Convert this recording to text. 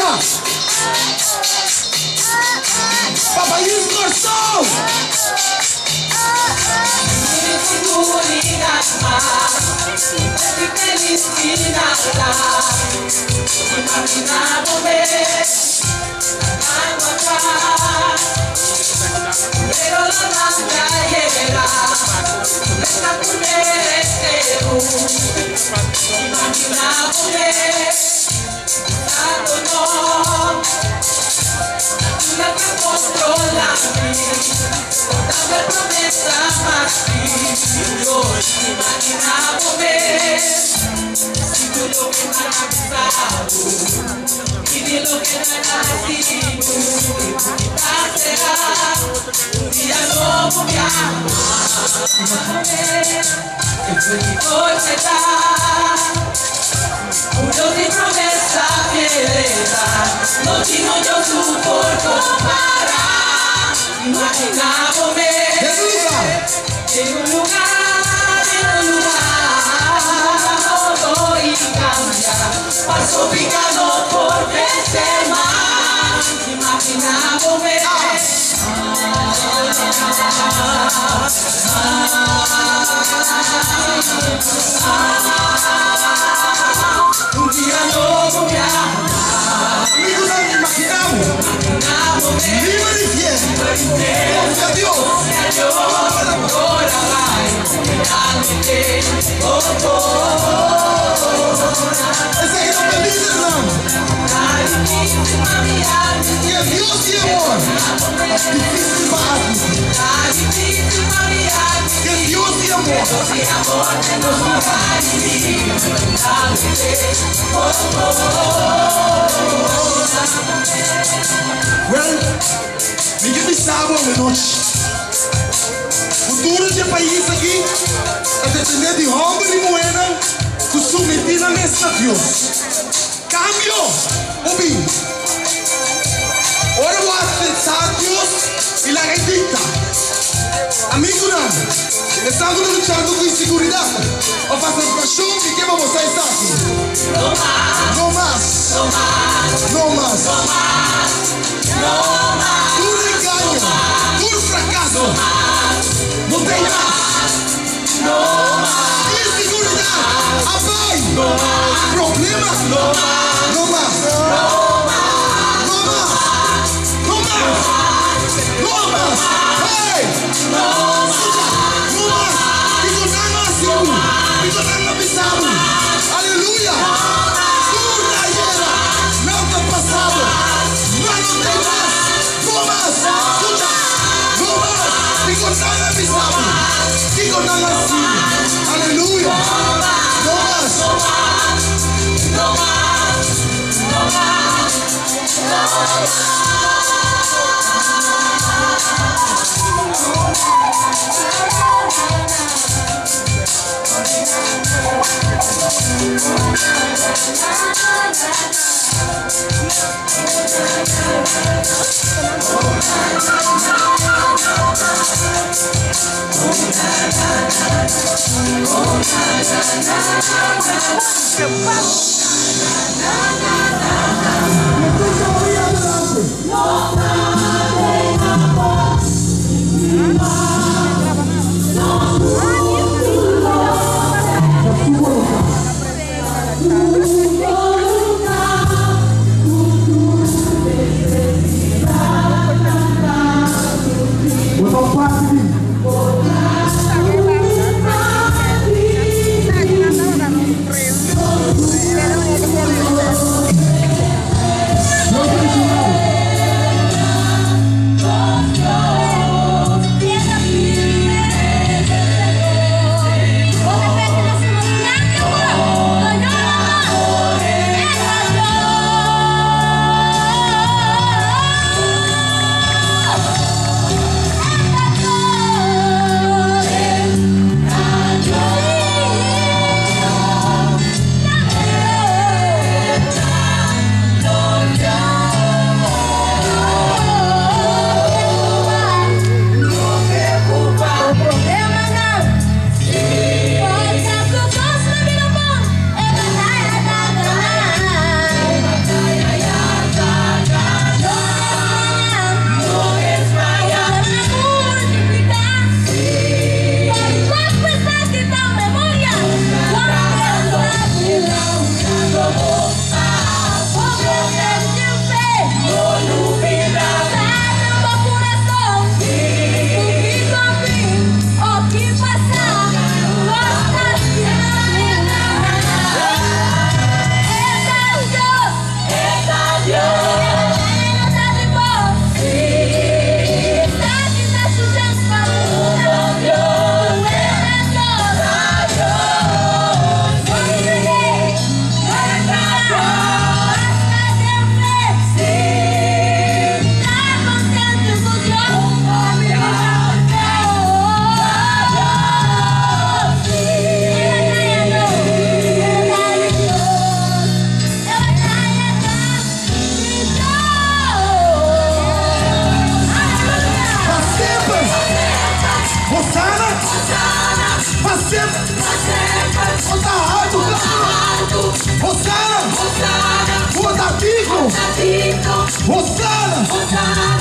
Aleluya. Papa Luis Marceau. Pero la banda llega, nuestra primera imaginándome, dándonos la que controla dame promesa más Dios, imaginándome, si tú lo que me has avisado, y de lo que no era así, será un día como mi alma, el sueñito será uno sin promesa fidelidad, no digo yo su por comparar, imaginándome en un lugar, todo y cambiar, paso picado por vencer más, imaginándome. Un día no voy a Amigos, nos imaginamos. Viva el infierno. Confía a Dios. Ese es el feliz hermano. Que Dios y amor. Difícil para ti. Que Dios y amor. Well, ninguém me sabe hoje noite. Futuro de país aqui é depender de roubo de moeda que submeter na mesa de Deus. Cambio, ouvi. Ora vou aceitar Deus e la rendita. Amigo, não. Estamos lutando com inseguridade. Ou fazendo pressão e que vamos a estar aqui. No más. Tudo engaño, tudo fracasso. Não tem mais. Inseguridade, abai. Problemas, no más. Hey! Aleluia! Tudo na era não está passado, mas não tem mais. Não mais! Fico nada pisado, fico nada assim. Aleluia! Não mais! Hosanna.